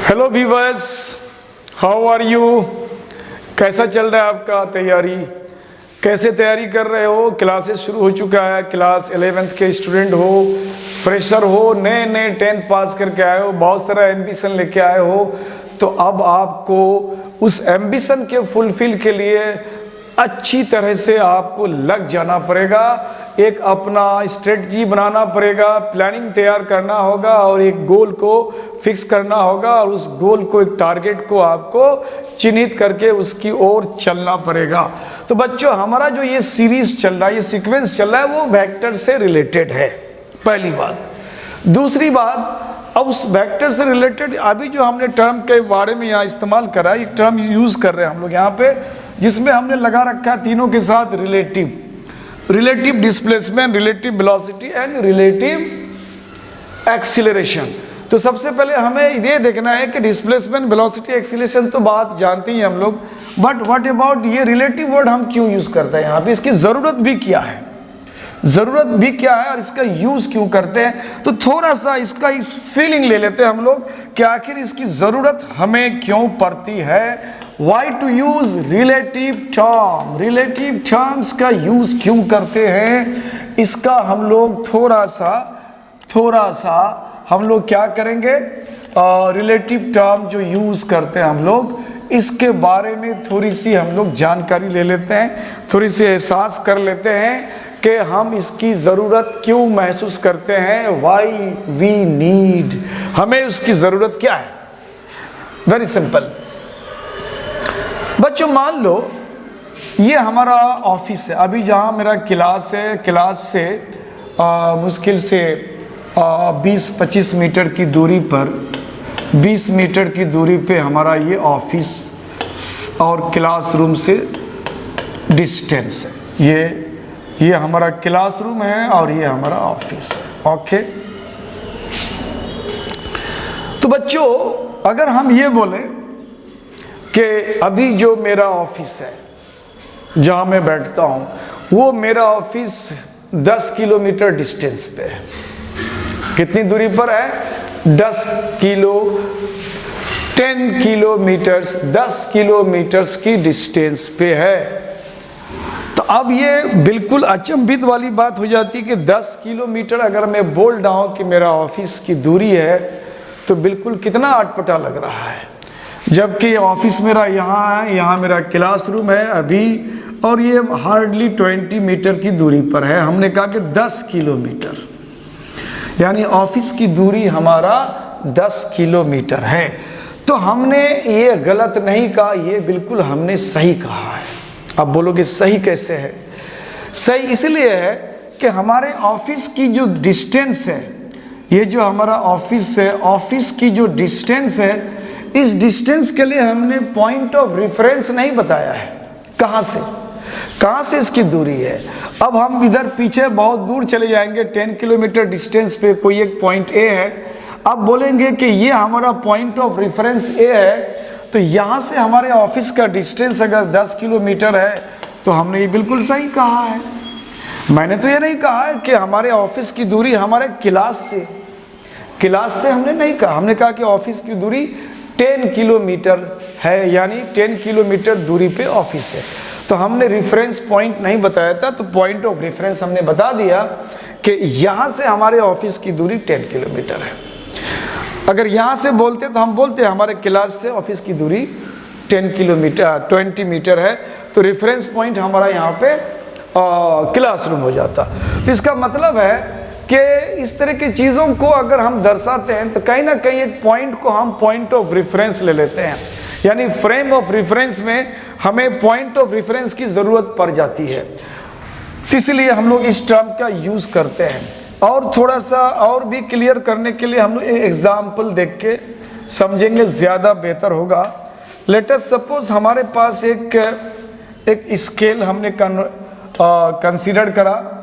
Hello viewers, how are you. कैसा चल रहा है आपका तैयारी, कैसे तैयारी कर रहे हो। क्लासेस शुरू हो चुका है। क्लास 11th के स्टूडेंट हो, फ्रेशर हो, नए नए 10th पास करके आए हो, बहुत सारा एम्बिशन लेके आए हो, तो अब आपको उस एम्बिशन के फुलफिल के लिए अच्छी तरह से आपको लग जाना पड़ेगा। एक अपना स्ट्रेटजी बनाना पड़ेगा, प्लानिंग तैयार करना होगा और एक गोल को फिक्स करना होगा और उस गोल को, एक टारगेट को आपको चिन्हित करके उसकी ओर चलना पड़ेगा। तो बच्चों, हमारा जो ये सीरीज चल रहा है, ये सीक्वेंस चल रहा है, वो वेक्टर से रिलेटेड है, पहली बात। दूसरी बात, अब उस वेक्टर से रिलेटेड अभी जो हमने टर्म के बारे में यहाँ इस्तेमाल करा, एक टर्म यूज कर रहे हैं हम लोग यहाँ पे, जिसमें हमने लगा रखा है तीनों के साथ relative displacement, relative velocity and relative acceleration. तो सबसे पहले हमें ये देखना है कि डिस्प्लेसमेंट, वेलोसिटी, एक्सीलरेशन तो बात जानते ही हम लोग, बट व्हाट अबाउट ये रिलेटिव वर्ड हम क्यों यूज करते हैं यहाँ पे, इसकी जरूरत भी क्या है, और इसका यूज क्यों करते हैं। तो थोड़ा सा इसका इस फीलिंग ले लेते हैं हम लोग कि आखिर इसकी जरूरत हमें क्यों पड़ती है। Why to use relative terms का यूज क्यों करते हैं, इसका हम लोग थोड़ा सा हम लोग क्या करेंगे, रिलेटिव टर्म जो यूज करते हैं हम लोग, इसके बारे में थोड़ी सी हम लोग जानकारी ले लेते हैं, थोड़ी सी एहसास कर लेते हैं कि हम इसकी ज़रूरत क्यों महसूस करते हैं। वाई वी नीड, हमें उसकी ज़रूरत क्या है। वेरी सिंपल बच्चों, मान लो ये हमारा ऑफिस है, अभी जहाँ मेरा क्लास है, क्लास से मुश्किल से 20-25 मीटर की दूरी पर, 20 मीटर की दूरी पे हमारा ये ऑफिस और क्लासरूम से डिस्टेंस है। ये हमारा क्लासरूम है और ये हमारा ऑफिस है। ओके, तो बच्चों, अगर हम ये बोले कि अभी जो मेरा ऑफिस है जहाँ मैं बैठता हूँ, वो मेरा ऑफिस 10 किलोमीटर डिस्टेंस पे है। कितनी दूरी पर है? 10 किलोमीटर्स की डिस्टेंस पे है। तो अब ये बिल्कुल अचंभित वाली बात हो जाती है कि 10 किलोमीटर अगर मैं बोल रहा हूँ कि मेरा ऑफिस की दूरी है, तो बिल्कुल कितना अटपटा लग रहा है। जबकि ऑफिस मेरा यहाँ है, यहाँ मेरा क्लासरूम है अभी, और ये हार्डली 20 मीटर की दूरी पर है। हमने कहा कि 10 किलोमीटर, यानी ऑफिस की दूरी हमारा 10 किलोमीटर है। तो हमने ये गलत नहीं कहा, ये बिल्कुल हमने सही कहा है। अब बोलोगे सही कैसे है? सही इसलिए है कि हमारे ऑफिस की जो डिस्टेंस है, ये जो हमारा ऑफिस है, ऑफिस की जो डिस्टेंस है, इस डिस्टेंस के लिए हमने पॉइंट ऑफ रेफरेंस नहीं बताया है। कहाँ से इसकी दूरी है। अब हम इधर पीछे बहुत दूर चले जाएंगे, 10 किलोमीटर डिस्टेंस पे कोई एक पॉइंट ए है। अब बोलेंगे कि ये हमारा पॉइंट ऑफ रेफरेंस ए है, तो यहाँ से हमारे ऑफिस का डिस्टेंस अगर 10 किलोमीटर है, तो हमने ये बिल्कुल सही कहा है। मैंने तो ये नहीं कहा है कि हमारे ऑफिस की दूरी हमारे क्लास से हमने नहीं कहा। हमने कहा कि ऑफिस की दूरी 10 किलोमीटर है, यानी 10 किलोमीटर दूरी पे ऑफिस है। तो हमने रेफरेंस पॉइंट नहीं बताया था, तो पॉइंट ऑफ रेफरेंस हमने बता दिया कि यहाँ से हमारे ऑफिस की दूरी 10 किलोमीटर है। अगर यहाँ से बोलते तो हम बोलते हमारे क्लास से ऑफिस की दूरी 20 मीटर है, तो रेफरेंस पॉइंट हमारा यहाँ पे क्लासरूम हो जाता। तो इसका मतलब है कि इस तरह की चीज़ों को अगर हम दर्शाते हैं, तो कहीं ना कहीं एक पॉइंट को हम पॉइंट ऑफ रेफरेंस ले लेते हैं, यानी फ्रेम ऑफ रेफरेंस में हमें पॉइंट ऑफ रेफरेंस की ज़रूरत पड़ जाती है। तो इसलिए हम लोग इस टर्म का यूज़ करते हैं। और थोड़ा सा और भी क्लियर करने के लिए हम लोग एक एग्जाम्पल देख के समझेंगे, ज़्यादा बेहतर होगा। लेट अस सपोज हमारे पास एक स्केल हमने कंसीडर करा।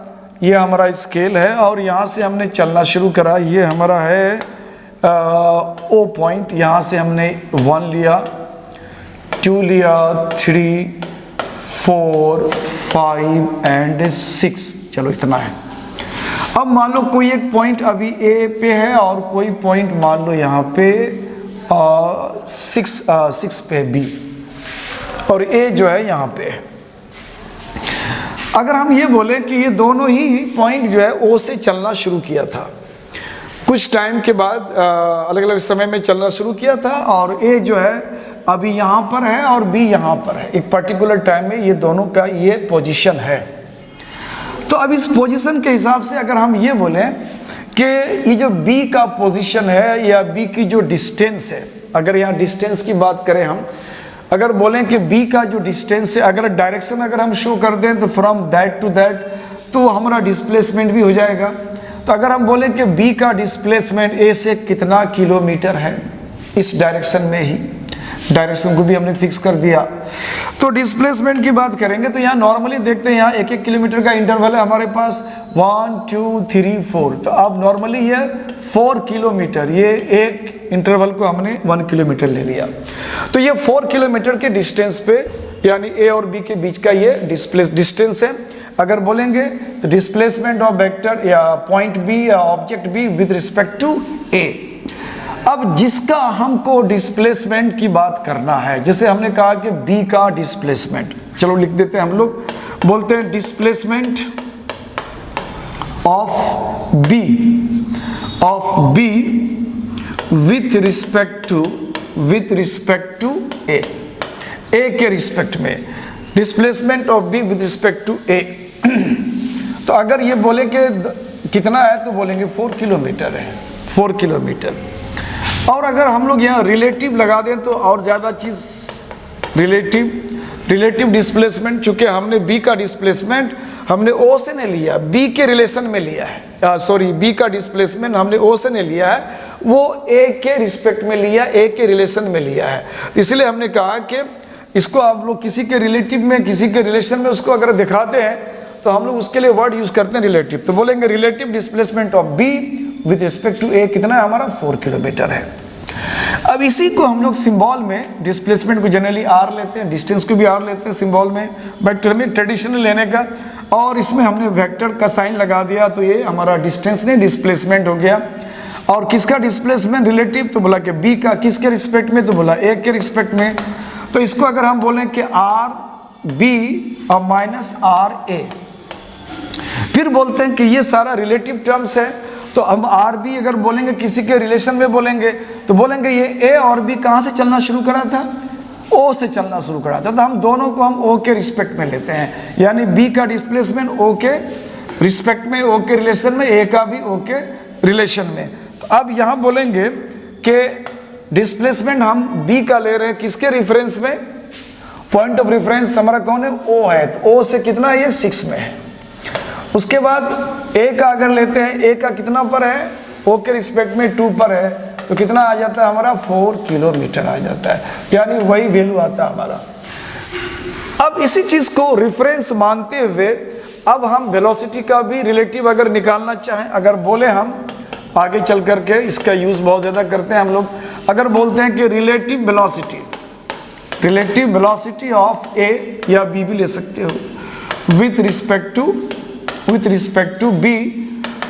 ये हमारा स्केल है और यहाँ से हमने चलना शुरू करा। ये हमारा है ओ पॉइंट, यहाँ से हमने 1 लिया, 2 लिया, 3, 4, 5 एंड 6। चलो इतना है। अब मान लो कोई एक पॉइंट अभी ए पे है और कोई पॉइंट मान लो यहाँ पे 6 पे बी, और ए जो है यहाँ पे है। अगर हम ये बोलें कि ये दोनों ही पॉइंट जो है ओ से चलना शुरू किया था, कुछ टाइम के बाद अलग अलग समय में चलना शुरू किया था, और ए जो है अभी यहाँ पर है और बी यहाँ पर है, एक पर्टिकुलर टाइम में ये दोनों का ये पोजीशन है। तो अब इस पोजीशन के हिसाब से अगर हम ये बोलें कि ये जो बी का पोजीशन है या बी की जो डिस्टेंस है, अगर यहाँ डिस्टेंस की बात करें हम, अगर बोलें कि बी का जो डिस्टेंस है, अगर डायरेक्शन अगर हम शो कर दें तो फ्रॉम दैट टू दैट, तो हमारा डिस्प्लेसमेंट भी हो जाएगा। तो अगर हम बोलें कि बी का डिस्प्लेसमेंट ए से कितना किलोमीटर है, इस डायरेक्शन में ही, डायरेक्शन को भी हमने फिक्स कर दिया। तो डिस्प्लेसमेंट की बात करेंगे तो यहाँ नॉर्मली देखते हैं यहाँ 1-1 किलोमीटर का इंटरवल है हमारे पास, 1 2 3 4। तो अब नॉर्मली ये 4 किलोमीटर, ये एक इंटरवल को हमने 1 किलोमीटर ले लिया। तो ये 4 किलोमीटर के डिस्टेंस पे, यानी ए और बी के बीच का ये डिस्टेंस है। अगर बोलेंगे तो डिस्प्लेसमेंट ऑफ वेक्टर या पॉइंट बी या object B with respect to A. अब जिसका हमको डिस्प्लेसमेंट की बात करना है, जैसे हमने कहा कि बी का डिस्प्लेसमेंट, चलो लिख देते हैं हम लोग, बोलते हैं displacement of B with respect to A के रिस्पेक्ट में, displacement of B with respect to A. तो अगर ये बोले कि कितना है तो बोलेंगे 4 किलोमीटर है, 4 किलोमीटर। और अगर हम लोग यहाँ रिलेटिव लगा दें तो और ज़्यादा चीज़, रिलेटिव डिस्प्लेसमेंट, चूँकि हमने बी का डिस्प्लेसमेंट हमने ओ से नहीं लिया, बी के रिलेशन में लिया है, सॉरी बी का डिस्प्लेसमेंट हमने ओ से नहीं लिया है, वो ए के रिस्पेक्ट में लिया, ए के रिलेशन में लिया है। तो इसलिए हमने कहा कि इसको आप लोग किसी के रिलेटिव में, किसी के रिलेशन में उसको अगर दिखाते हैं तो हम लोग उसके लिए वर्ड यूज़ करते हैं रिलेटिव। तो बोलेंगे relative displacement of B with respect to A कितना है हमारा, 4 किलोमीटर है। अब इसी को हम लोग सिंबल में, डिस्प्लेसमेंट को जनरली आर लेते हैं, डिस्टेंस को भी आर लेते हैं सिंबल में, बट हमें ट्रेडिशनल लेने का, और इसमें हमने वेक्टर का साइन लगा दिया, तो ये हमारा डिस्टेंस नहीं डिस्प्लेसमेंट हो गया। और किसका डिस्प्लेसमेंट रिलेटिव, तो बोला कि बी का, किसके रिस्पेक्ट में, तो बोला ए के रिस्पेक्ट में। तो इसको अगर हम बोलें कि आर बी और माइनस आर ए, फिर बोलते हैं कि ये सारा रिलेटिव टर्म्स है। तो हम आर बी अगर बोलेंगे किसी के रिलेशन में बोलेंगे तो बोलेंगे ये ए और बी कहाँ से चलना शुरू करा था, ओ से चलना शुरू करा था। तो हम दोनों को हम ओ के रिस्पेक्ट में लेते हैं, यानी बी का डिस्प्लेसमेंट ओ के रिस्पेक्ट में, ओ के रिलेशन में, ए का भी ओ के रिलेशन में। तो अब यहाँ बोलेंगे कि डिस्प्लेसमेंट हम बी का ले रहे हैं किसके रिफरेंस में, पॉइंट ऑफ रेफरेंस हमारा कौन है, ओ है। तो ओ से कितना है, ये 6 में है। उसके बाद ए का अगर लेते हैं, ए का कितना पर है, ओ के रिस्पेक्ट में 2 पर है, तो कितना आ जाता है हमारा, 4 किलोमीटर आ जाता है, यानी वही वैल्यू आता है हमारा। अब इसी चीज को रेफरेंस मानते हुए अब हम वेलोसिटी का भी रिलेटिव अगर निकालना चाहें, अगर बोले हम आगे चल करके इसका यूज बहुत ज्यादा करते हैं हम लोग, अगर बोलते हैं कि रिलेटिव वेलोसिटी ऑफ ए या बी भी ले सकते हो विथ रिस्पेक्ट टू बी,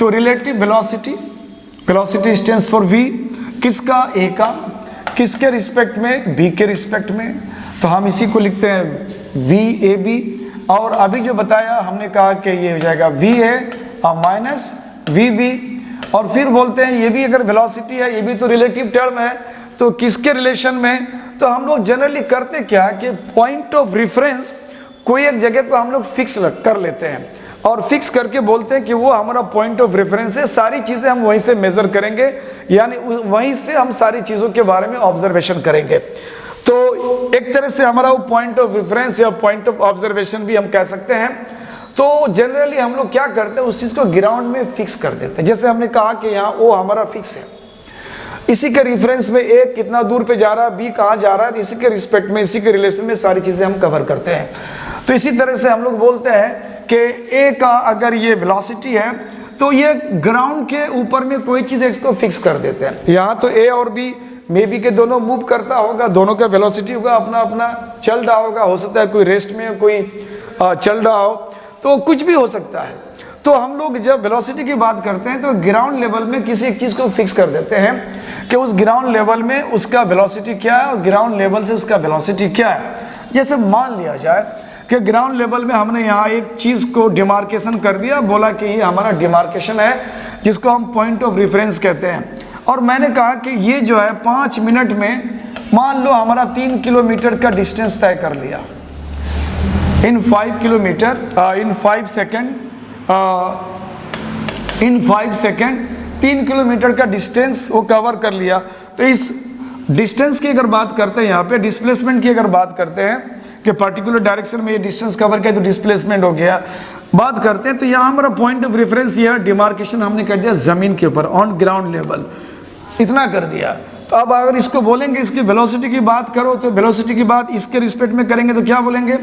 तो relative velocity stands for V, किसका, ए का, किसके रिस्पेक्ट में, बी के रिस्पेक्ट में। तो हम इसी को लिखते हैं वी ए बी, और अभी जो बताया हमने कहा कि ये हो जाएगा वी ए और माइनस वी बी। और फिर बोलते हैं ये भी अगर वेलोसिटी है, ये भी तो रिलेटिव टर्म है, तो किसके रिलेशन में। तो हम लोग जनरली करते क्या कि पॉइंट ऑफ रेफरेंस कोई एक जगह को हम लोग फिक्स कर लेते हैं और फिक्स करके बोलते हैं कि वो हमारा पॉइंट ऑफ रेफरेंस है, सारी चीज़ें हम वहीं से मेजर करेंगे, यानी वहीं से हम सारी चीज़ों के बारे में ऑब्जर्वेशन करेंगे। तो एक तरह से हमारा वो पॉइंट ऑफ रेफरेंस या पॉइंट ऑफ ऑब्जर्वेशन भी हम कह सकते हैं। तो जनरली हम लोग क्या करते हैं, उस चीज़ को ग्राउंड में फिक्स कर देते हैं। जैसे हमने कहा कि यहाँ ओ हमारा फिक्स है, इसी के रेफरेंस में ए कितना दूर पे जा रहा है, बी कहाँ जा रहा है, इसी के रिस्पेक्ट में, इसी के रिलेशन में सारी चीज़ें हम कवर करते हैं। तो इसी तरह से हम लोग बोलते हैं कि ए का अगर ये वेलोसिटी है तो ये ग्राउंड के ऊपर में कोई चीज़ इसको फिक्स कर देते हैं। यहाँ तो ए और बी मे बी के दोनों मूव करता होगा, दोनों का वेलोसिटी होगा अपना अपना, चल रहा होगा, हो सकता है कोई रेस्ट में, कोई चल रहा हो, तो कुछ भी हो सकता है। तो हम लोग जब वेलोसिटी की बात करते हैं तो ग्राउंड लेवल में किसी एक चीज़ को फिक्स कर देते हैं, कि उस ग्राउंड लेवल में उसका वेलोसिटी क्या है और ग्राउंड लेवल से उसका वेलोसिटी क्या है। जैसे मान लिया जाए कि ग्राउंड लेवल में हमने यहाँ एक चीज़ को डिमार्केशन कर दिया, बोला कि ये हमारा डिमार्केशन है जिसको हम पॉइंट ऑफ रेफरेंस कहते हैं, और मैंने कहा कि ये जो है 5 मिनट में मान लो हमारा 3 किलोमीटर का डिस्टेंस तय कर लिया इन 5 किलोमीटर इन 5 सेकेंड 3 किलोमीटर का डिस्टेंस वो कवर कर लिया। तो इस डिस्टेंस की अगर बात करते हैं, यहाँ पे डिस्प्लेसमेंट की अगर बात करते हैं कि पर्टिकुलर डायरेक्शन में ये डिस्टेंस कवर किया तो डिस्प्लेसमेंट हो गया, बात करते हैं तो यहाँ हमारा पॉइंट ऑफ रेफरेंस ये डिमार्केशन हमने कर दिया ज़मीन के ऊपर ऑन ग्राउंड लेवल, इतना कर दिया। तो अब अगर इसको बोलेंगे इसकी वेलोसिटी की बात करो तो वेलोसिटी की बात इसके रिस्पेक्ट में करेंगे तो क्या बोलेंगे,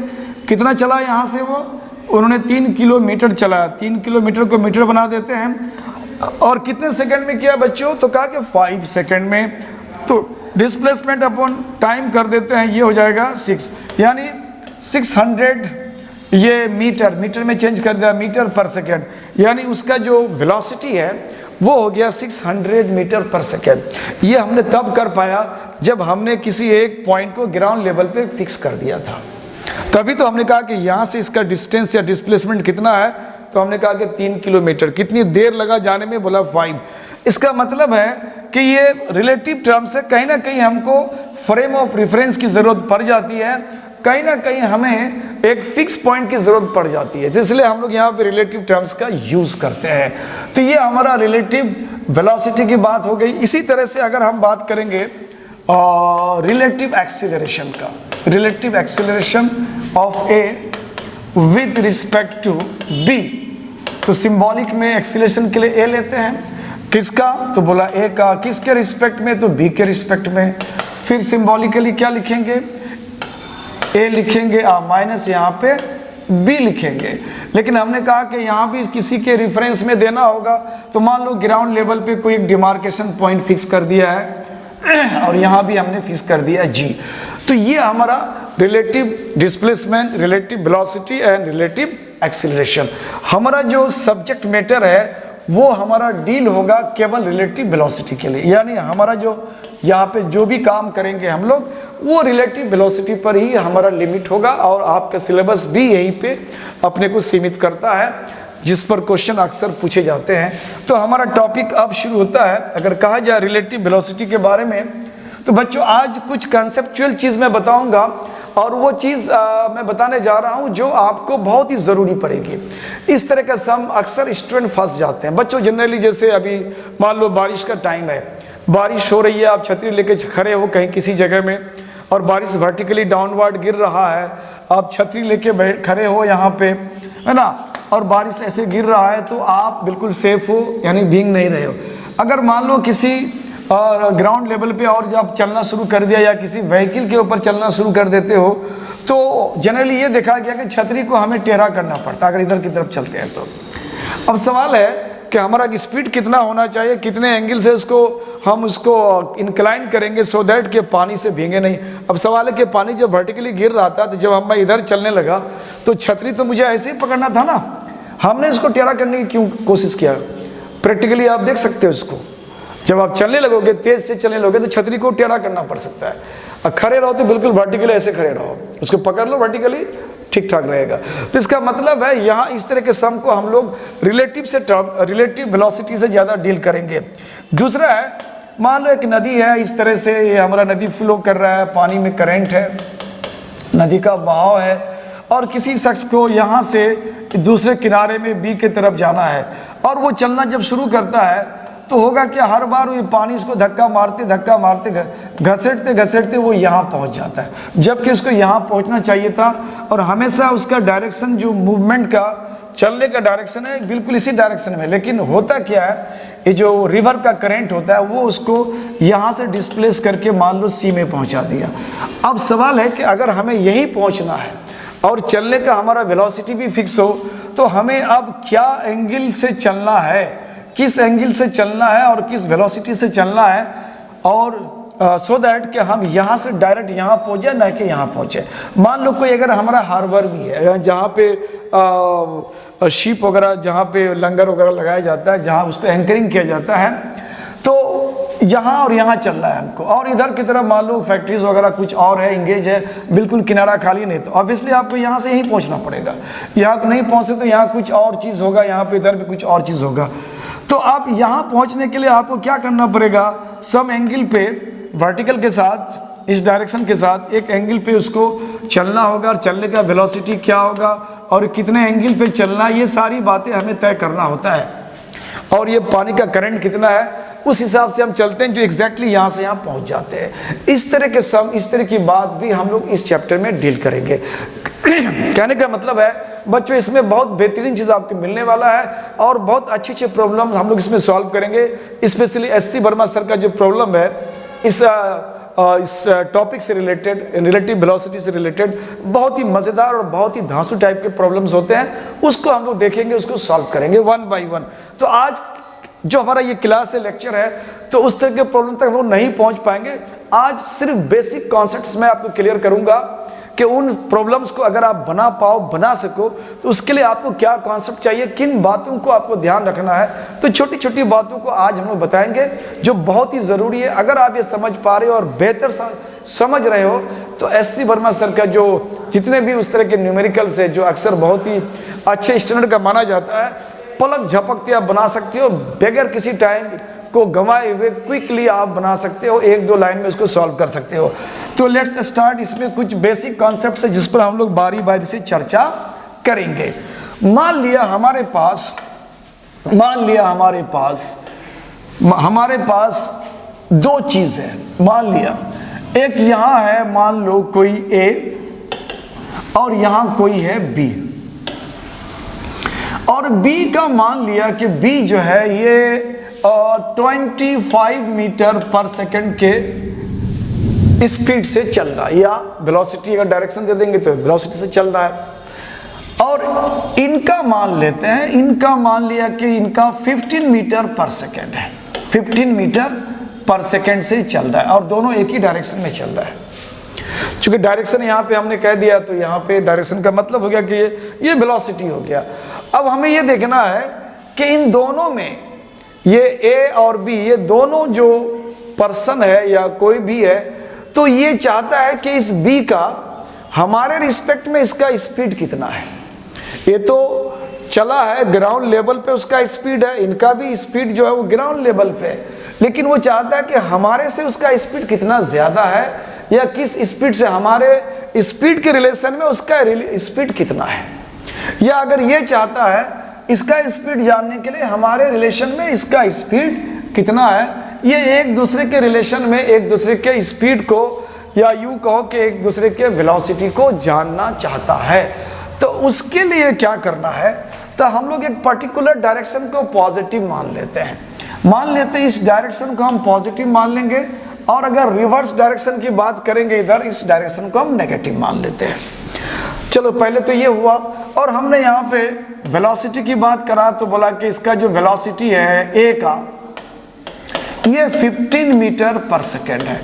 कितना चला यहाँ से वो, उन्होंने 3 किलोमीटर चलाया, 3 किलोमीटर को मीटर बना देते हैं और कितने सेकंड में किया बच्चों, तो कहा कि 5 सेकंड में। तो डिस्प्लेसमेंट अपॉन टाइम कर देते हैं, ये हो जाएगा 6, यानी 600 ये मीटर में चेंज कर दिया मीटर पर सेकेंड, यानी उसका जो वेलोसिटी है वो हो गया 600 मीटर पर सेकेंड। ये हमने तब कर पाया जब हमने किसी एक पॉइंट को ग्राउंड लेवल पे फिक्स कर दिया था, तभी तो हमने कहा कि यहाँ से इसका डिस्टेंस या डिस्प्लेसमेंट कितना है, तो हमने कहा कि 3 किलोमीटर। कितनी देर लगा जाने में, बोला 5। इसका मतलब है कि ये रिलेटिव टर्म से कहीं ना कहीं हमको फ्रेम ऑफ रेफरेंस की ज़रूरत पड़ जाती है, कहीं ना कहीं हमें एक फिक्स पॉइंट की ज़रूरत पड़ जाती है, इसलिए हम लोग यहाँ पे रिलेटिव टर्म्स का यूज़ करते हैं। तो ये हमारा रिलेटिव वेलोसिटी की बात हो गई। इसी तरह से अगर हम बात करेंगे रिलेटिव एक्सीलरेशन का, relative acceleration of A with respect to B, तो सिंबॉलिक में एक्सीलरेशन के लिए ए लेते हैं, किसका, तो बोला ए का, किसके रिस्पेक्ट में, तो बी के रिस्पेक्ट में। फिर सिंबॉलिकली क्या लिखेंगे, ए लिखेंगे माइनस यहाँ पे बी लिखेंगे, लेकिन हमने कहा कि यहाँ भी किसी के रेफरेंस में देना होगा, तो मान लो ग्राउंड लेवल पे कोई एक डिमार्केशन पॉइंट फिक्स कर दिया है और यहाँ भी हमने फिक्स कर दिया जी। तो ये हमारा relative displacement, relative velocity and relative acceleration. हमारा जो सब्जेक्ट मैटर है वो हमारा डील होगा केवल रिलेटिव वेलोसिटी के लिए, यानी हमारा जो यहाँ पे जो भी काम करेंगे हम लोग वो रिलेटिव वेलोसिटी पर ही हमारा लिमिट होगा, और आपका सिलेबस भी यहीं पे अपने को सीमित करता है, जिस पर क्वेश्चन अक्सर पूछे जाते हैं। तो हमारा टॉपिक अब शुरू होता है। अगर कहा जाए रिलेटिव वेलोसिटी के बारे में, तो बच्चों आज कुछ कंसेप्चुअल चीज़ मैं बताऊंगा, और वो चीज़ मैं बताने जा रहा हूँ जो आपको बहुत ही ज़रूरी पड़ेगी। इस तरह का सम अक्सर स्टूडेंट फंस जाते हैं बच्चों। जनरली जैसे अभी मान लो बारिश का टाइम है, बारिश हो रही है, आप छतरी लेके खड़े हो कहीं किसी जगह में और बारिश वर्टिकली डाउनवर्ड गिर रहा है, आप छतरी लेके खड़े हो यहाँ पे, है ना, और बारिश ऐसे गिर रहा है, तो आप बिल्कुल सेफ हो, यानी भीग नहीं रहे हो। अगर मान लो किसी ग्राउंड लेवल पे और जब आप चलना शुरू कर दिया या किसी व्हीकल के ऊपर चलना शुरू कर देते हो, तो जनरली ये देखा गया कि छतरी को हमें टेढ़ा करना पड़ता है अगर इधर की तरफ चलते हैं तो। अब सवाल है कि हमारा स्पीड कितना होना चाहिए, कितने एंगल से हम उसको इंक्लाइन करेंगे सो दैट कि पानी से भीगे नहीं। अब सवाल है कि पानी जब वर्टिकली गिर रहा था, तो जब मैं इधर चलने लगा तो छतरी तो मुझे ऐसे ही पकड़ना था ना, हमने इसको टेढ़ा करने की क्यों कोशिश किया। प्रैक्टिकली आप देख सकते हो इसको, जब आप चलने लगोगे, तेज से चलने लगोगे, तो छतरी को टेढ़ा करना पड़ सकता है। और खड़े रहो तो बिल्कुल वर्टिकली ऐसे खड़े रहो, उसको पकड़ लो वर्टिकली, ठीक ठाक रहेगा। तो इसका मतलब है यहाँ इस तरह के सम को हम लोग रिलेटिव वेलोसिटी से ज़्यादा डील करेंगे। दूसरा है, मान लो एक नदी है, इस तरह से ये हमारा नदी फ्लो कर रहा है, पानी में करंट है, नदी का बहाव है, और किसी शख्स को यहाँ से दूसरे किनारे में बी की तरफ जाना है, और वो चलना जब शुरू करता है तो होगा कि हर बार वो पानी इसको धक्का मारते घसीटते वो यहाँ पहुँच जाता है, जबकि उसको यहाँ पहुँचना चाहिए था। और हमेशा उसका डायरेक्शन, जो मूवमेंट का चलने का डायरेक्शन है, बिल्कुल इसी डायरेक्शन में। लेकिन होता क्या है, ये जो रिवर का करंट होता है वो उसको यहाँ से डिस्प्लेस करके मान लो सी में पहुँचा दिया। अब सवाल है कि अगर हमें यहीं पहुँचना है और चलने का हमारा वेलोसिटी भी फिक्स हो, तो हमें अब क्या एंगल से चलना है, किस एंगल से चलना है और किस वेलोसिटी से चलना है, और सो दैट कि हम यहाँ से डायरेक्ट यहाँ पहुँचे, न कि यहाँ पहुँचे। मान लो कोई अगर हमारा हार्बर भी है, जहाँ पे शिप वगैरह, जहाँ पे लंगर वगैरह लगाया जाता है, जहाँ उसको एंकरिंग किया जाता है, तो यहाँ और यहाँ चल रहा है हमको, और इधर की तरफ मान लो फैक्ट्रीज वगैरह कुछ और है, इंगेज है, बिल्कुल किनारा खाली नहीं, तो ऑब्वियसली आपको यहाँ से यहीं पहुँचना पड़ेगा। यहाँ तो नहीं पहुँचे तो यहाँ कुछ और चीज़ होगा, यहाँ पे इधर भी कुछ और चीज़ होगा। तो आप यहाँ पहुँचने के लिए आपको क्या करना पड़ेगा, सम एंगल पे वर्टिकल के साथ, इस डायरेक्शन के साथ एक एंगल पे उसको चलना होगा, और चलने का वेलोसिटी क्या होगा और कितने एंगल पे चलना, ये सारी बातें हमें तय करना होता है। और ये पानी का करंट कितना है उस हिसाब से हम चलते हैं, जो एग्जैक्टली यहाँ से यहाँ पहुँच जाते हैं। इस तरह की बात भी हम लोग इस चैप्टर में डील करेंगे। कहने का मतलब है बच्चों, इसमें बहुत बेहतरीन चीज़ आपको मिलने वाला है, और बहुत अच्छे अच्छे प्रॉब्लम हम लोग इसमें सॉल्व करेंगे। स्पेशली एससी वर्मा सर का जो प्रॉब्लम है इस टॉपिक से रिलेटेड, रिलेटिव वेलोसिटी से रिलेटेड, बहुत ही मज़ेदार और बहुत ही धांसू टाइप के प्रॉब्लम्स होते हैं, उसको हम लोग देखेंगे, उसको सॉल्व करेंगे 1 by 1। तो आज जो हमारा ये क्लास है, लेक्चर है, तो उस तरह के प्रॉब्लम तक हम लोग नहीं पहुंच पाएंगे। आज सिर्फ बेसिक कॉन्सेप्ट्स मैं आपको क्लियर करूंगा कि उन प्रॉब्लम्स को अगर आप बना सको, तो उसके लिए आपको क्या कॉन्सेप्ट चाहिए, किन बातों को आपको ध्यान रखना है। तो छोटी छोटी बातों को आज हम लोग बताएंगे जो बहुत ही ज़रूरी है। अगर आप ये समझ पा रहे हो और बेहतर समझ रहे हो, तो एससी वर्मा सर का जो जितने भी उस तरह के न्यूमेरिकल्स है, जो अक्सर बहुत ही अच्छे स्टैंडर्ड का माना जाता है, पलक झपकते आप बना सकते हो, बगैर किसी टाइम को गंवाए हुए क्विकली आप बना सकते हो, 1-2 लाइन में उसको सॉल्व कर सकते हो। तो लेट्स स्टार्ट। इसमें कुछ बेसिक कॉन्सेप्ट्स है जिस पर हम लोग बारी बारी से चर्चा करेंगे। मान लिया हमारे पास 2 चीज़ है। मान लिया एक यहाँ है, मान लो कोई ए, और यहाँ कोई है बी, और B का मान लिया कि B जो है ये 25 मीटर पर सेकंड के स्पीड से चल रहा है, या वेलोसिटी अगर डायरेक्शन दे देंगे तो वेलोसिटी से चल रहा है। और इनका मान लेते हैं, इनका मान लिया कि इनका 15 मीटर पर सेकंड है, 15 मीटर पर सेकंड से चल रहा है, और दोनों एक ही डायरेक्शन में चल रहा है। चूंकि डायरेक्शन यहाँ पे हमने कह दिया, तो यहाँ पे डायरेक्शन का मतलब हो गया कि ये वेलोसिटी हो गया। अब हमें ये देखना है कि इन दोनों में, ये ए और बी, ये दोनों जो पर्सन है या कोई भी है, तो ये चाहता है कि इस बी का हमारे रिस्पेक्ट में इसका स्पीड कितना है। ये तो चला है ग्राउंड लेवल पे, उसका स्पीड है, इनका भी स्पीड जो है वो ग्राउंड लेवल पे है, लेकिन वो चाहता है कि हमारे से उसका स्पीड कितना ज़्यादा है, या किस स्पीड से, हमारे स्पीड के रिलेशन में उसका स्पीड कितना है। या अगर ये चाहता है इसका स्पीड जानने के लिए हमारे रिलेशन में इसका स्पीड कितना है, ये एक दूसरे के रिलेशन में एक दूसरे के स्पीड को, या यूं कहो कि एक दूसरे के वेलोसिटी को जानना चाहता है। तो उसके लिए क्या करना है, तो हम लोग एक पर्टिकुलर डायरेक्शन को पॉजिटिव मान लेते हैं। मान लेते हैं इस डायरेक्शन को हम पॉजिटिव मान लेंगे, और अगर रिवर्स डायरेक्शन की बात करेंगे इधर, इस डायरेक्शन को हम नेगेटिव मान लेते हैं। चलो पहले तो ये हुआ, और हमने यहाँ पे वेलोसिटी की बात करा तो बोला कि इसका जो वेलोसिटी है ए का, ये 15 मीटर पर सेकेंड है।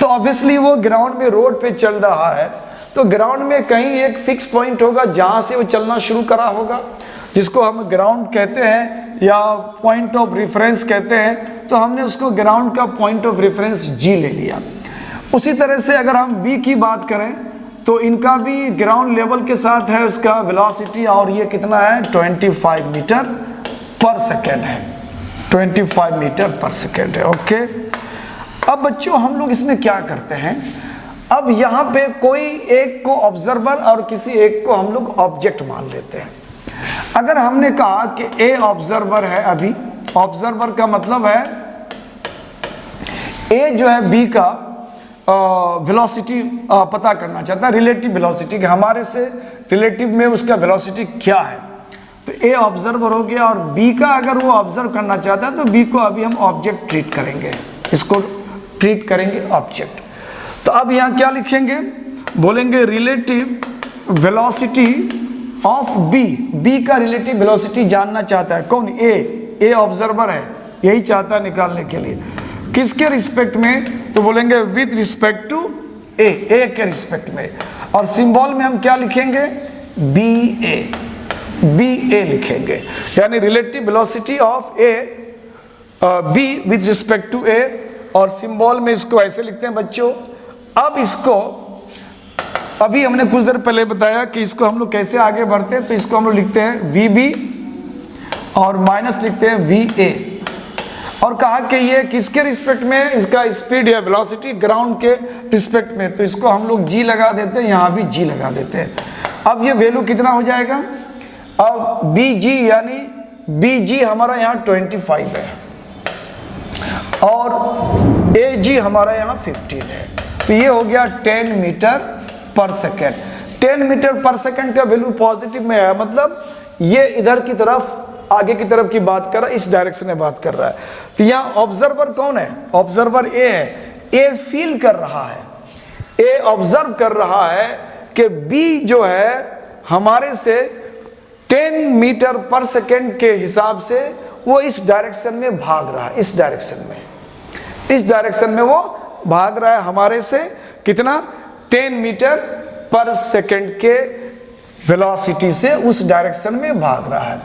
तो ऑब्वियसली वो ग्राउंड में रोड पे चल रहा है, तो ग्राउंड में कहीं एक फिक्स पॉइंट होगा जहाँ से वो चलना शुरू करा होगा, जिसको हम ग्राउंड कहते हैं या पॉइंट ऑफ रेफरेंस कहते हैं। तो हमने उसको ग्राउंड का पॉइंट ऑफ रेफरेंस जी ले लिया। उसी तरह से अगर हम बी की बात करें, तो इनका भी ग्राउंड लेवल के साथ है उसका वेलोसिटी, और ये कितना है 25 मीटर पर सेकेंड है, 25 मीटर पर सेकेंड है। ओके, अब बच्चों हम लोग इसमें क्या करते हैं, अब यहाँ पे कोई एक को ऑब्जर्वर और किसी एक को हम लोग ऑब्जेक्ट मान लेते हैं। अगर हमने कहा कि ए ऑब्जर्वर है, अभी ऑब्जर्वर का मतलब है ए जो है बी का वेलोसिटी पता करना चाहता है, रिलेटिव वेलोसिटी, कि हमारे से रिलेटिव में उसका वेलोसिटी क्या है। तो ए ऑब्जर्वर हो गया, और बी का अगर वो ऑब्जर्व करना चाहता है तो बी को अभी हम ऑब्जेक्ट ट्रीट करेंगे, इसको ट्रीट करेंगे ऑब्जेक्ट। तो अब यहाँ क्या लिखेंगे, बोलेंगे relative velocity of B. B का रिलेटिव वेलोसिटी जानना चाहता है कौन, ए ऑब्जर्वर है, यही चाहता है निकालने के लिए। किसके रिस्पेक्ट में, तो बोलेंगे विद रिस्पेक्ट टू ए के रिस्पेक्ट में। और सिंबल में हम क्या लिखेंगे, बी ए लिखेंगे, यानी relative velocity of A B with respect to A. और सिंबल में इसको ऐसे लिखते हैं बच्चों। अब इसको अभी हमने कुछ देर पहले बताया कि इसको हम लोग कैसे आगे बढ़ते हैं, तो इसको हम लोग लिखते हैं VB और माइनस लिखते हैं VA, और कहा कि ये किसके रिस्पेक्ट में, इसका स्पीड या वेलोसिटी ग्राउंड के रिस्पेक्ट में, तो इसको हम लोग G लगा देते हैं, यहाँ भी G लगा देते हैं। अब ये वैल्यू कितना हो जाएगा, अब BG यानी BG हमारा यहाँ 25 है और AG हमारा यहाँ 15 है, तो ये हो गया 10 metre per second. 10 metre per second का वैल्यू पॉजिटिव में है, मतलब ये इधर की तरफ, आगे की तरफ की बात कर रहा है, इस डायरेक्शन में बात कर रहा है। तो यहाँ ऑब्जर्वर कौन है, ऑब्जर्वर ए है। ए फील कर रहा है, ए ऑब्जर्व कर रहा है कि बी जो है हमारे से 10 मीटर पर सेकेंड के हिसाब से वो इस डायरेक्शन में भाग रहा है, इस डायरेक्शन में वो भाग रहा है हमारे से कितना, 10 मीटर पर सेकेंड के वेलोसिटी से उस डायरेक्शन में भाग रहा है।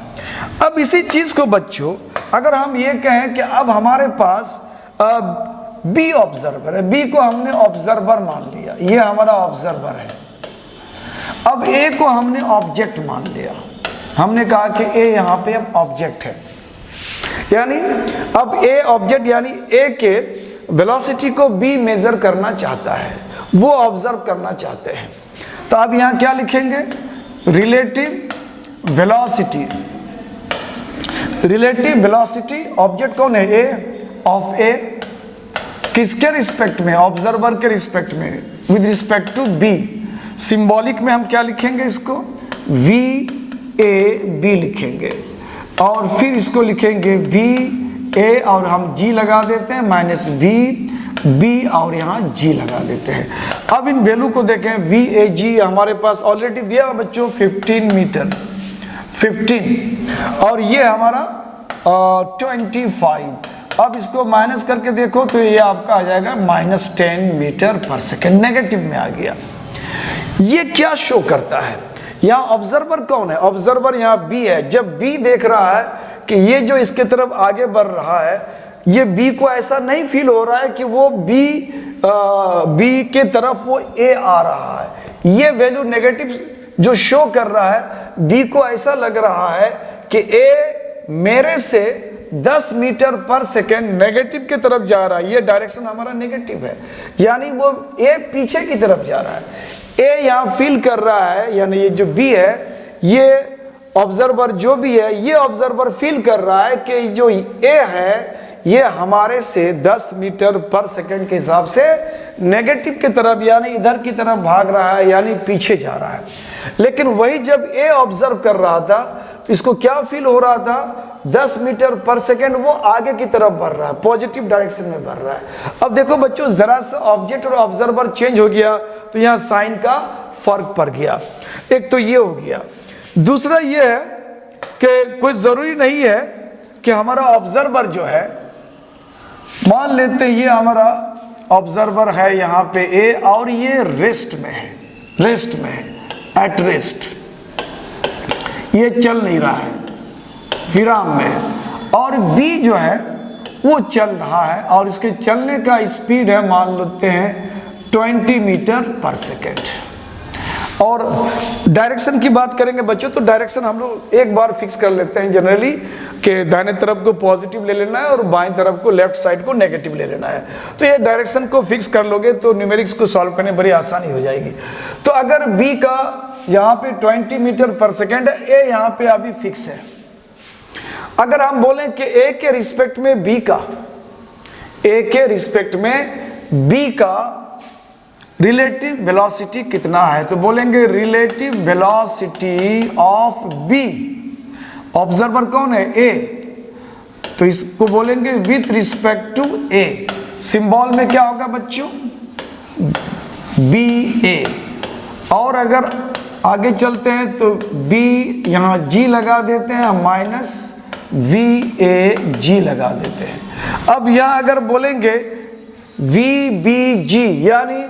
अब इसी चीज को बच्चों अगर हम ये कहें कि अब हमारे पास बी ऑब्जर्वर है, बी को हमने ऑब्जर्वर मान लिया, ये हमारा ऑब्जर्वर है। अब ए को हमने ऑब्जेक्ट मान लिया, हमने कहा कि ए यहाँ पे अब ऑब्जेक्ट है, यानी अब ए ऑब्जेक्ट यानी ए के वेलोसिटी को बी मेजर करना चाहता है, वो ऑब्जर्व करना चाहते हैं। तो अब यहाँ क्या लिखेंगे, relative velocity, relative velocity object कौन है, ए ऑफ ए, किसके रिस्पेक्ट में, ऑब्जर्वर के रिस्पेक्ट में, with respect to B. Symbolic में हम क्या लिखेंगे, इसको वी ए बी लिखेंगे, और फिर इसको लिखेंगे वी ए और हम जी लगा देते हैं, माइनस बी और यहाँ जी लगा देते हैं। अब इन वैल्यू को देखें, वी ए जी हमारे पास ऑलरेडी दिया बच्चों 15 मीटर, 15 और ये हमारा 25। अब इसको माइनस करके देखो तो ये आपका आ जाएगा -10 मीटर पर सेकेंड, नेगेटिव में आ गया। ये क्या शो करता है, यहाँ ऑब्जर्वर कौन है, ऑब्जर्वर यहाँ बी है। जब बी देख रहा है कि ये जो इसके तरफ आगे बढ़ रहा है, ये बी को ऐसा नहीं फील हो रहा है कि वो बी के तरफ वो ए आ रहा है, ये वैल्यू नेगेटिव जो शो कर रहा है, बी को ऐसा लग रहा है कि ए मेरे से 10 मीटर पर सेकेंड नेगेटिव की तरफ जा रहा है, ये डायरेक्शन हमारा नेगेटिव है, यानी वो ए पीछे की तरफ जा रहा है। ए यहाँ फील कर रहा है, यानी ये जो बी है, ये ऑब्जर्वर जो भी है, ये ऑब्जर्वर फील कर रहा है कि जो ए है ये हमारे से 10 मीटर पर सेकेंड के हिसाब से नेगेटिव की तरफ यानी इधर की तरफ भाग रहा है, यानी पीछे जा रहा है। लेकिन वही जब ए ऑब्जर्व कर रहा था तो इसको क्या फील हो रहा था, 10 मीटर पर सेकेंड वो आगे की तरफ बढ़ रहा है, पॉजिटिव डायरेक्शन में बढ़ रहा है। अब देखो बच्चों, जरा सा ऑब्जेक्ट और ऑब्जर्वर चेंज हो गया तो यहाँ साइन का फर्क पड़ गया। एक तो ये हो गया, दूसरा ये है कि कोई जरूरी नहीं है कि हमारा ऑब्जर्वर जो है, मान लेते ये हमारा ऑब्जर्वर है यहाँ पे ए और ये रेस्ट में है, एट रेस्ट, ये चल नहीं रहा है, विराम में, और बी जो है वो चल रहा है और इसके चलने का स्पीड है मान लेते हैं 20 मीटर पर सेकेंड। और डायरेक्शन की बात करेंगे बच्चों, तो डायरेक्शन हम लोग एक बार फिक्स कर लेते हैं जनरली कि दाहिने तरफ को पॉजिटिव ले लेना है और बाएं तरफ को, लेफ्ट साइड को नेगेटिव ले लेना है। तो ये डायरेक्शन को फिक्स कर लोगे तो न्यूमेरिक्स को सॉल्व करने बड़ी आसानी हो जाएगी। तो अगर बी का यहाँ पे 20 मीटर पर सेकेंड है, ए यहाँ पे अभी फिक्स है। अगर हम बोलें कि ए के रिस्पेक्ट में बी का, ए के रिस्पेक्ट में बी का रिलेटिव वेलोसिटी कितना है, तो बोलेंगे relative velocity of B, observer कौन है, ए, तो इसको बोलेंगे with respect to A. Symbol में क्या होगा बच्चों, बी ए, और अगर आगे चलते हैं तो बी यहाँ जी लगा देते हैं, माइनस वी ए जी लगा देते हैं। अब यहाँ अगर बोलेंगे वी बी जी, यानी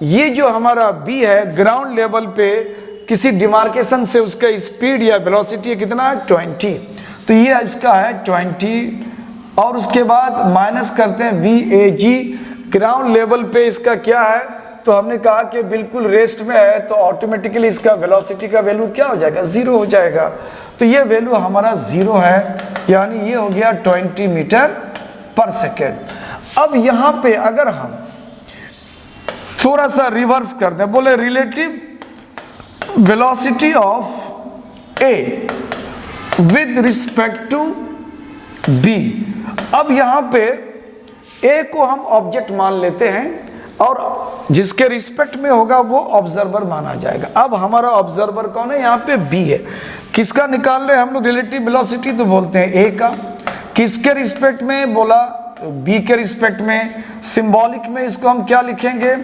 ये जो हमारा बी है ग्राउंड लेवल पे किसी डिमार्केशन से उसका स्पीड या वेलोसिटी कितना है 20, तो ये इसका है 20 और उसके बाद माइनस करते हैं VAG। ग्राउंड लेवल पे इसका क्या है, तो हमने कहा कि बिल्कुल रेस्ट में है, तो ऑटोमेटिकली इसका वेलोसिटी का वैल्यू क्या हो जाएगा, 0 हो जाएगा। तो ये वैल्यू हमारा 0 है, यानी ये हो गया 20 मीटर पर सेकेंड। अब यहाँ पे अगर हम थोड़ा सा रिवर्स कर दें, बोले relative velocity of A with respect to B। अब यहाँ पे A को हम ऑब्जेक्ट मान लेते हैं और जिसके रिस्पेक्ट में होगा वो ऑब्जर्वर माना जाएगा। अब हमारा ऑब्जर्वर कौन है, यहाँ पे B है। किसका निकाल रहे हैं हम लोग रिलेटिव वेलोसिटी, तो बोलते हैं A का। किसके रिस्पेक्ट में बोला, तो B के रिस्पेक्ट में। सिंबॉलिक में इसको हम क्या लिखेंगे,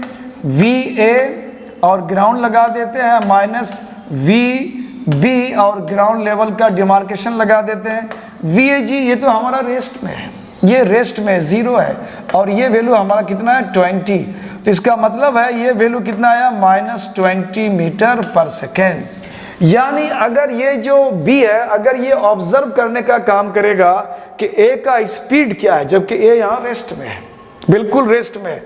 VA और ग्राउंड लगा देते हैं माइनस VB और ग्राउंड लेवल का डिमार्केशन लगा देते हैं। VAG ये तो हमारा रेस्ट में है, ये रेस्ट में 0 है और ये वैल्यू हमारा कितना है 20। तो इसका मतलब है ये वैल्यू कितना आया -20 मीटर पर सेकेंड। यानी अगर ये जो B है, अगर ये ऑब्जर्व करने का काम करेगा कि A का स्पीड क्या है, जबकि A यहाँ रेस्ट में है, बिल्कुल रेस्ट में है।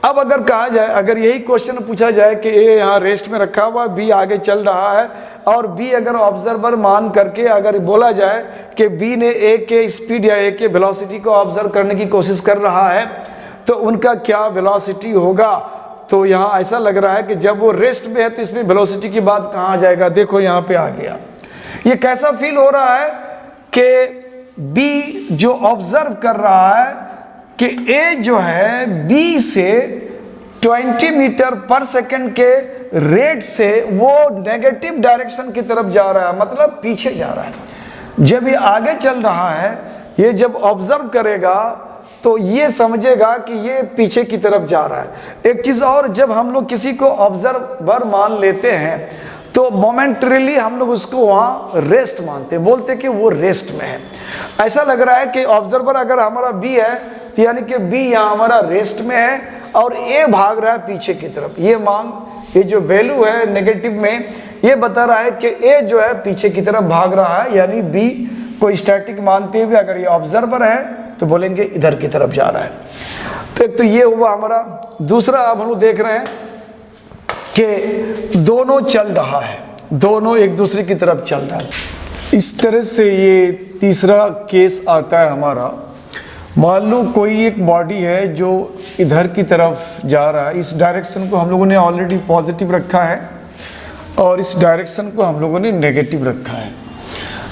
अब अगर कहा जाए, अगर यही क्वेश्चन पूछा जाए कि A यहाँ रेस्ट में रखा हुआ, B आगे चल रहा है और B अगर ऑब्जर्वर मान करके अगर बोला जाए कि B ने A के स्पीड या A के वेलोसिटी को ऑब्जर्व करने की कोशिश कर रहा है, तो उनका क्या वेलोसिटी होगा। तो यहाँ ऐसा लग रहा है कि जब वो रेस्ट में है तो इसमें वेलोसिटी की बात कहाँ आ जाएगा, देखो यहाँ पे आ गया। ये कैसा फील हो रहा है कि B जो ऑब्जर्व कर रहा है कि A जो है B से 20 मीटर पर सेकंड के रेट से वो नेगेटिव डायरेक्शन की तरफ जा रहा है, मतलब पीछे जा रहा है। जब ये आगे चल रहा है, ये जब ऑब्जर्व करेगा तो ये समझेगा कि ये पीछे की तरफ जा रहा है। एक चीज़ और, जब हम लोग किसी को ऑब्जर्वर मान लेते हैं तो मोमेंटरीली हम लोग उसको वहाँ रेस्ट मानते हैं, बोलते हैं कि वो रेस्ट में है। ऐसा लग रहा है कि ऑब्जर्वर अगर हमारा B है तो यानी कि B यहाँ हमारा रेस्ट में है और A भाग रहा है पीछे की तरफ। ये मान, ये जो वैल्यू है नेगेटिव में, ये बता रहा है कि A जो है पीछे की तरफ भाग रहा है, यानी B को स्टैटिक मानते हुए अगर ये ऑब्जर्वर है तो बोलेंगे इधर की तरफ जा रहा है। तो एक तो ये हुआ हमारा। दूसरा अब हम लोग देख रहे हैं कि दोनों चल रहा है, दोनों एक दूसरे की तरफ चल रहा है। इस तरह से ये तीसरा केस आता है हमारा। मान लो कोई एक बॉडी है जो इधर की तरफ जा रहा है, इस डायरेक्शन को हम लोगों ने ऑलरेडी पॉजिटिव रखा है और इस डायरेक्शन को हम लोगों ने नेगेटिव रखा है।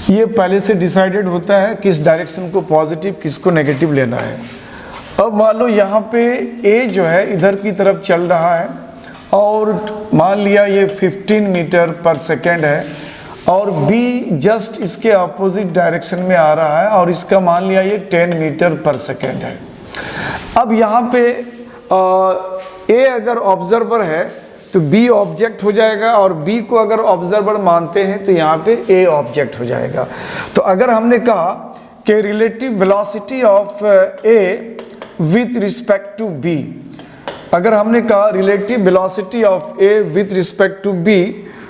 ये पहले से डिसाइडेड होता है किस डायरेक्शन को पॉजिटिव किसको नेगेटिव लेना है। अब मान लो यहाँ पे A जो है इधर की तरफ चल रहा है और मान लिया ये 15 मीटर पर सेकेंड है और B जस्ट इसके अपोजिट डायरेक्शन में आ रहा है और इसका मान लिया ये 10 मीटर पर सेकेंड है। अब यहाँ पे A अगर ऑब्जर्वर है तो B ऑब्जेक्ट हो जाएगा और B को अगर ऑब्जर्वर मानते हैं तो यहाँ पे A ऑब्जेक्ट हो जाएगा। तो अगर हमने कहा कि relative velocity of A with respect to B, अगर हमने कहा relative velocity of A with respect to B,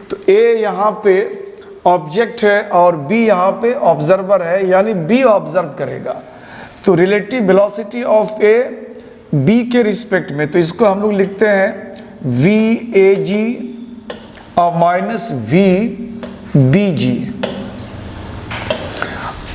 तो A यहाँ पे ऑब्जेक्ट है और B यहाँ पे ऑब्जर्वर है, यानी B ऑब्जर्व करेगा। तो relative velocity of A B के रिस्पेक्ट में, तो इसको हम लोग लिखते हैं VAG और माइनस VBG।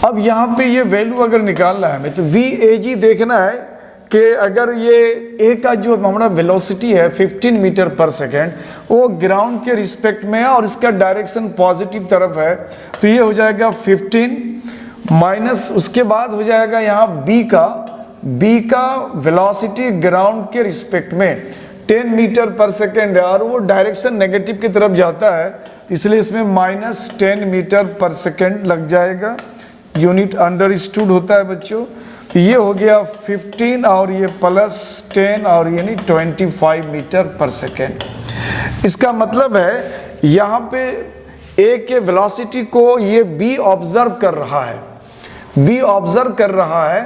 अब यहाँ पे ये वैल्यू अगर निकालना है हमें तो VAG देखना है कि अगर ये A का जो हमारा वेलोसिटी है 15 मीटर पर सेकेंड वो ग्राउंड के रिस्पेक्ट में है और इसका डायरेक्शन पॉजिटिव तरफ है, तो ये हो जाएगा 15 माइनस उसके बाद हो जाएगा यहाँ B का वेलोसिटी ग्राउंड के रिस्पेक्ट में 10 मीटर पर सेकेंड है और वो डायरेक्शन नेगेटिव की तरफ जाता है, इसलिए इसमें -10 मीटर पर सेकेंड लग जाएगा। यूनिट अंडरस्टूड होता है बच्चों। तो ये हो गया 15 और ये +10 और यानी 25 मीटर पर सेकेंड। इसका मतलब है यहाँ पे A के वेलोसिटी को ये B ऑब्जर्व कर रहा है, B ऑब्जर्व कर रहा है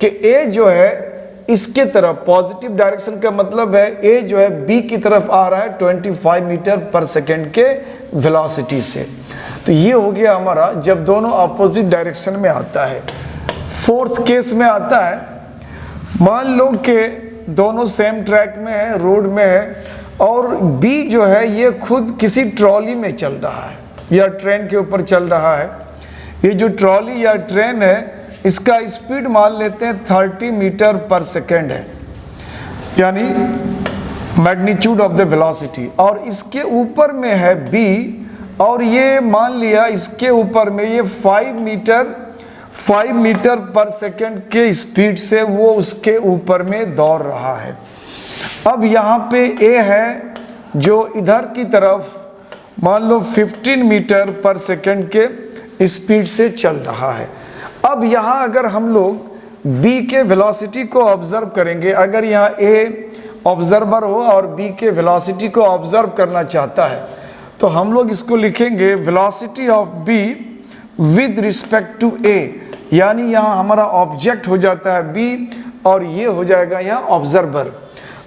कि A जो है इसके तरफ पॉजिटिव डायरेक्शन का मतलब है A जो है B की तरफ आ रहा है 25 मीटर पर सेकेंड के वेलोसिटी से। तो ये हो गया हमारा जब दोनों अपोजिट डायरेक्शन में आता है। फोर्थ केस में आता है, मान लो कि दोनों सेम ट्रैक में है, रोड में है, और बी जो है ये खुद किसी ट्रॉली में चल रहा है या ट्रेन के ऊपर चल रहा है। ये जो ट्रॉली या ट्रेन है इसका स्पीड मान लेते हैं 30 मीटर पर सेकेंड है, यानी मैग्नीट्यूड ऑफ द वेलोसिटी, और इसके ऊपर में है बी, और ये मान लिया इसके ऊपर में ये 5 मीटर पर सेकेंड के स्पीड से वो उसके ऊपर में दौड़ रहा है। अब यहाँ पे ए है जो इधर की तरफ मान लो 15 मीटर पर सेकेंड के स्पीड से चल रहा है। अब यहाँ अगर हम लोग बी के वेलोसिटी को ऑब्जर्व करेंगे, अगर यहाँ ए ऑब्जर्वर हो और बी के वेलोसिटी को ऑब्जर्व करना चाहता है, तो हम लोग इसको लिखेंगे velocity of B with respect to A, यानी यहाँ हमारा ऑब्जेक्ट हो जाता है बी और ये हो जाएगा यहाँ ऑब्जर्वर।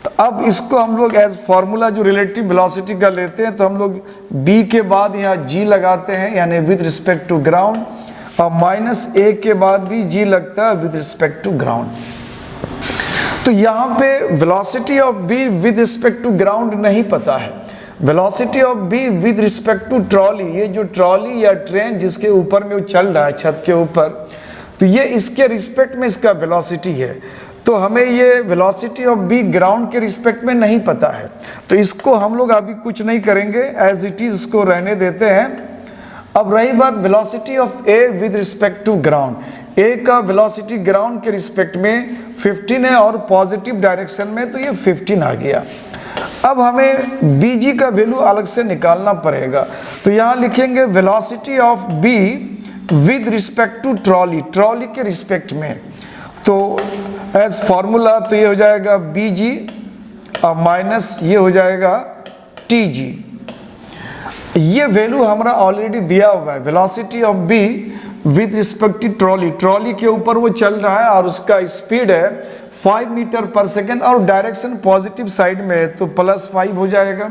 तो अब इसको हम लोग एज फार्मूला जो रिलेटिव वेलोसिटी का लेते हैं, तो हम लोग बी के बाद यहाँ जी लगाते हैं, यानी विद रिस्पेक्ट टू ग्राउंड, और माइनस ए के बाद भी जी लगता है विद रिस्पेक्ट टू ग्राउंड। तो यहाँ पे velocity of B with respect to ground नहीं पता है, velocity of B with respect to trolley, ये जो ट्रॉली या ट्रेन जिसके ऊपर में वो चल रहा है छत के ऊपर, तो ये इसके रिस्पेक्ट में इसका वेलोसिटी है। तो हमें ये वेलोसिटी ऑफ बी ग्राउंड के रिस्पेक्ट में नहीं पता है, तो इसको हम लोग अभी कुछ नहीं करेंगे, एज इट इज इसको रहने देते हैं। अब रही बात velocity of A with respect to ground, A का वेलोसिटी ग्राउंड के रिस्पेक्ट में 15 है और पॉजिटिव डायरेक्शन में, तो ये 15 आ गया। अब हमें बी जी का वैल्यू अलग से निकालना पड़ेगा, तो यहाँ लिखेंगे velocity of B with respect to trolley, trolley के रिस्पेक्ट में, तो एज फार्मूला तो ये हो जाएगा बी जी और माइनस ये हो जाएगा टी जी। ये वैल्यू हमारा ऑलरेडी दिया हुआ है, velocity of B with respect to trolley, trolley के ऊपर वो चल रहा है और उसका स्पीड है 5 मीटर पर सेकेंड और डायरेक्शन पॉजिटिव साइड में है, तो +5 हो जाएगा।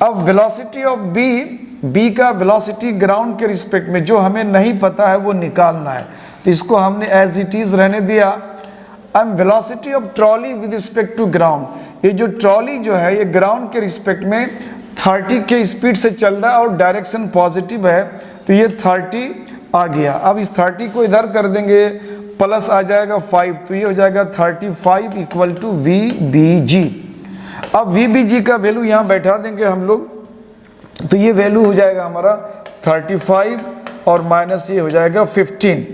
अब वेलोसिटी ऑफ बी का वेलोसिटी ग्राउंड के रिस्पेक्ट में जो हमें नहीं पता है वो निकालना है, तो इसको हमने एज इट इज रहने दिया। अब velocity of trolley with respect to ground, ये जो ट्रॉली जो है ये ग्राउंड के रिस्पेक्ट में 30 के स्पीड से चल रहा है और डायरेक्शन पॉजिटिव है, तो ये 30 आ गया। अब इस 30 को इधर कर देंगे, प्लस आ जाएगा 5, तो ये हो जाएगा 35 इक्वल टू वी बी जी। अब वी बी जी का वैल्यू यहाँ बैठा देंगे हम लोग, तो ये वैल्यू हो जाएगा हमारा 35 और माइनस ये हो जाएगा 15।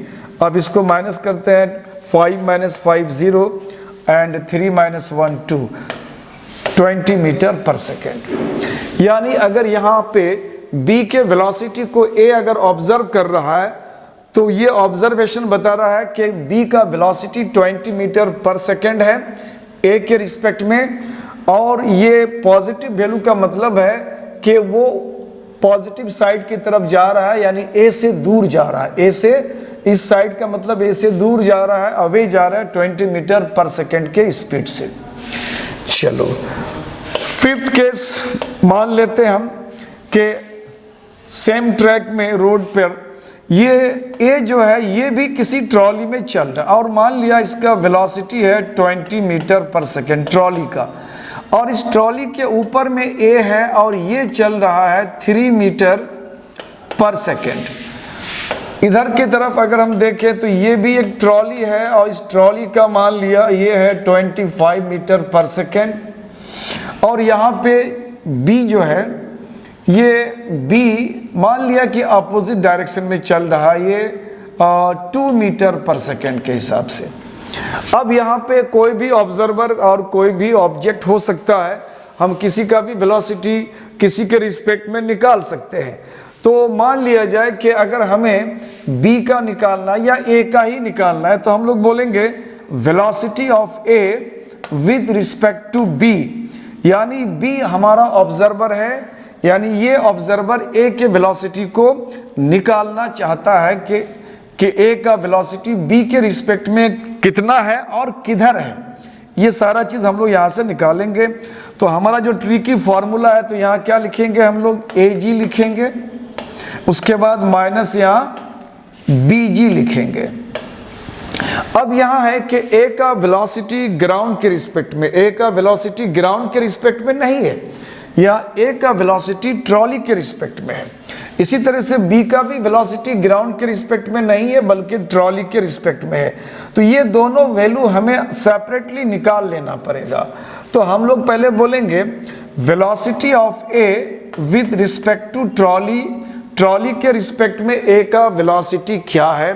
अब इसको माइनस करते हैं, 5 - 5 0 एंड 3 - 1 2, 20 मीटर पर सेकेंड। यानी अगर यहाँ पे बी के वेलोसिटी को ए अगर ऑब्जर्व कर रहा है, तो ये ऑब्जर्वेशन बता रहा है कि बी का वेलोसिटी 20 मीटर पर सेकेंड है ए के रिस्पेक्ट में, और ये पॉजिटिव वैल्यू का मतलब है कि वो पॉजिटिव साइड की तरफ जा रहा है, यानी ए से दूर जा रहा है, ए से इस साइड का मतलब ए से दूर जा रहा है, अवे जा रहा है 20 मीटर पर सेकेंड के स्पीड से। चलो फिफ्थ केस मान लेते हम कि सेम ट्रैक में रोड पर ये ए जो है ये भी किसी ट्रॉली में चल रहा है, और मान लिया इसका वेलोसिटी है 20 मीटर पर सेकेंड ट्रॉली का, और इस ट्रॉली के ऊपर में ए है और ये चल रहा है 3 मीटर पर सेकेंड। इधर की तरफ अगर हम देखें तो ये भी एक ट्रॉली है और इस ट्रॉली का मान लिया ये है 25 मीटर पर सेकेंड, और यहाँ पे बी जो है ये बी मान लिया कि अपोजिट डायरेक्शन में चल रहा है, ये 2 मीटर पर सेकेंड के हिसाब से। अब यहाँ पे कोई भी ऑब्जर्वर और कोई भी ऑब्जेक्ट हो सकता है, हम किसी का भी वेलोसिटी किसी के रिस्पेक्ट में निकाल सकते हैं। तो मान लिया जाए कि अगर हमें बी का निकालना या ए का ही निकालना है, तो हम लोग बोलेंगे velocity of A with respect to B, यानी बी हमारा ऑब्जर्वर है, यानी ये ऑब्जर्वर ए के वेलोसिटी को निकालना चाहता है कि ए का वेलोसिटी बी के रिस्पेक्ट में कितना है और किधर है। ये सारा चीज़ हम लोग यहाँ से निकालेंगे। तो हमारा जो ट्रिकी फॉर्मूला है, तो यहाँ क्या लिखेंगे हम लोग, ए जी लिखेंगे, उसके बाद माइनस यहाँ बी जी लिखेंगे। अब यहां है कि ए का वेलोसिटी ग्राउंड के रिस्पेक्ट में, ए का वेलोसिटी ग्राउंड के रिस्पेक्ट में नहीं है, या ए का वेलोसिटी ट्रॉली के रिस्पेक्ट में है। इसी तरह से बी का भी वेलोसिटी ग्राउंड के रिस्पेक्ट में नहीं है बल्कि ट्रॉली के रिस्पेक्ट में है। तो ये दोनों वैल्यू हमें सेपरेटली निकाल लेना पड़ेगा। तो हम लोग पहले बोलेंगे velocity of A with respect to trolley, trolley के रिस्पेक्ट में ए का वेलोसिटी क्या है।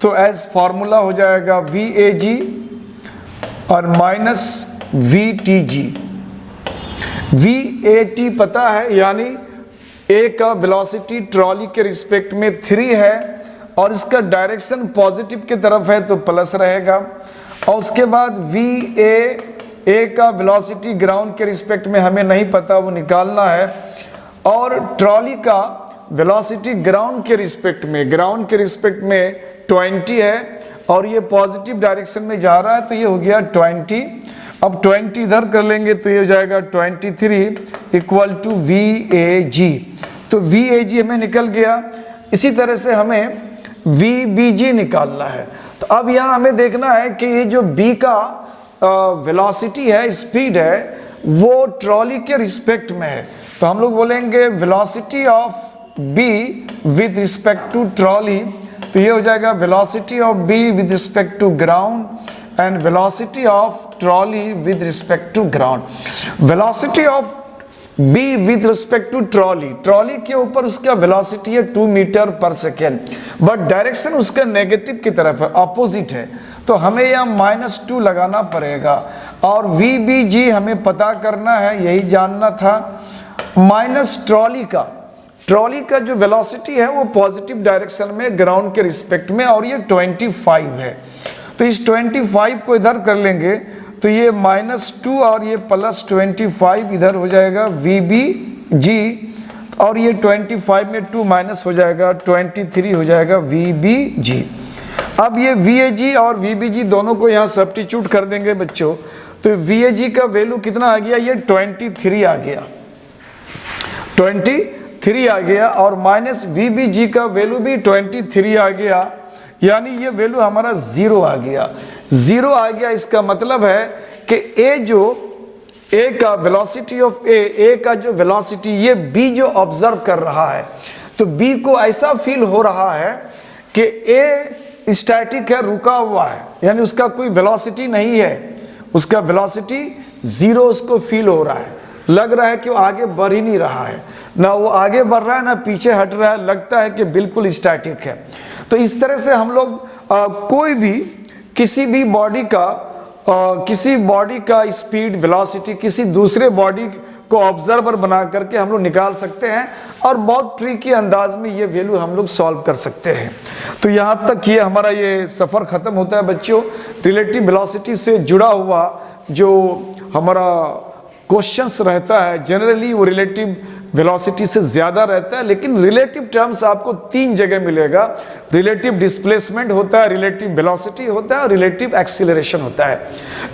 तो एज फॉर्मूला हो जाएगा VAG और माइनस VTG। VAT पता है, यानी ए का वेलोसिटी ट्रॉली के रिस्पेक्ट में 3 है और इसका डायरेक्शन पॉजिटिव की तरफ है तो प्लस रहेगा। और उसके बाद VA, ए का वेलोसिटी ग्राउंड के रिस्पेक्ट में हमें नहीं पता, वो निकालना है। और ट्रॉली का वेलोसिटी ग्राउंड के रिस्पेक्ट में, ग्राउंड के रिस्पेक्ट में 20 है और ये पॉजिटिव डायरेक्शन में जा रहा है तो ये हो गया 20। अब 20 इधर कर लेंगे तो ये हो जाएगा 23 इक्वल टू VAG। तो VAG हमें निकल गया। इसी तरह से हमें VBG निकालना है। तो अब यहाँ हमें देखना है कि ये जो B का वेलोसिटी है, स्पीड है, वो ट्रॉली के रिस्पेक्ट में है। तो हम लोग बोलेंगे velocity of B with respect to trolley. तो ये हो जाएगा velocity of B with respect to ground and velocity of trolley with respect to ground. Velocity of B with respect to trolley, trolley के ऊपर उसका वेलोसिटी है 2 metre per second, but direction उसका negative की तरफ है, ऑपोजिट है। तो हमें यहाँ -2 लगाना पड़ेगा। और VBG हमें पता करना है, यही जानना था। माइनस ट्रॉली का जो वेलोसिटी है वो पॉजिटिव डायरेक्शन में ग्राउंड के रिस्पेक्ट में, और ये 25 है। तो इस 25 को इधर कर लेंगे तो ये -2 और ये +25 इधर हो जाएगा VBG, और ये 25 में 2 माइनस हो जाएगा 23 हो जाएगा VBG। अब ये VAG और VBG दोनों को यहाँ सब्स्टिट्यूट कर देंगे बच्चों। तो VAG का वैल्यू कितना आ गया, ये 23 आ गया, 23 आ गया, और माइनस VBG का वैल्यू भी 23 आ गया, यानी ये वैल्यू हमारा 0 आ गया। 0 आ गया, इसका मतलब है कि ए का वेलोसिटी ऑफ ए का जो वेलोसिटी, ये B जो ऑब्जर्व कर रहा है, तो B को ऐसा फील हो रहा है कि ए स्टैटिक है, रुका हुआ है, यानी उसका कोई वेलोसिटी नहीं है, उसका वेलोसिटी 0 उसको फील हो रहा है। लग रहा है कि वो आगे बढ़ ही नहीं रहा है, ना वो आगे बढ़ रहा है ना पीछे हट रहा है, लगता है कि बिल्कुल स्टैटिक है। तो इस तरह से हम लोग कोई भी किसी भी बॉडी का स्पीड, वेलोसिटी किसी दूसरे बॉडी को ऑब्जर्वर बना करके हम लोग निकाल सकते हैं, और बहुत ट्रिकी अंदाज में ये वैल्यू हम लोग सॉल्व कर सकते हैं। तो यहाँ तक ये हमारा ये सफ़र ख़त्म होता है बच्चों। रिलेटिव वेलोसिटी से जुड़ा हुआ जो हमारा क्वेश्चंस रहता है, जनरली वो रिलेटिव वेलोसिटी से ज़्यादा रहता है, लेकिन रिलेटिव टर्म्स आपको 3 जगह मिलेगा। रिलेटिव डिस्प्लेसमेंट होता है, रिलेटिव वेलोसिटी होता है और रिलेटिव एक्सीलरेशन होता है।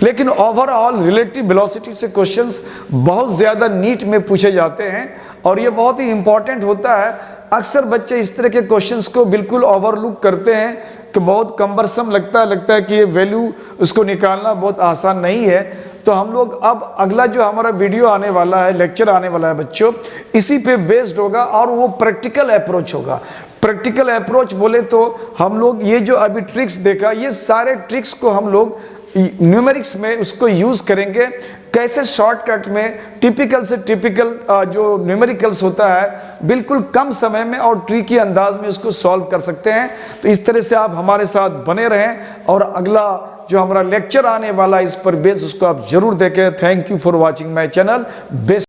लेकिन ओवरऑल रिलेटिव वेलोसिटी से क्वेश्चंस बहुत ज़्यादा नीट में पूछे जाते हैं, और ये बहुत ही इंपॉर्टेंट होता है। अक्सर बच्चे इस तरह के क्वेश्चंस को बिल्कुल ओवरलुक करते हैं कि बहुत कम्बरसम लगता है कि ये वैल्यू उसको निकालना बहुत आसान नहीं है। तो हम लोग अब अगला जो हमारा वीडियो आने वाला है, लेक्चर आने वाला है बच्चों, इसी पे बेस्ड होगा, और वो प्रैक्टिकल अप्रोच होगा। प्रैक्टिकल अप्रोच बोले तो हम लोग ये जो अभी ट्रिक्स देखा, ये सारे ट्रिक्स को हम लोग न्यूमेरिक्स में उसको यूज़ करेंगे, कैसे शॉर्टकट में टिपिकल से टिपिकल जो न्यूमेरिकल्स होता है बिल्कुल कम समय में और ट्रिकी अंदाज में उसको सॉल्व कर सकते हैं। तो इस तरह से आप हमारे साथ बने रहें, और अगला जो हमारा लेक्चर आने वाला है इस पर बेस उसको आप जरूर देखें। Thank you for watching my channel. Best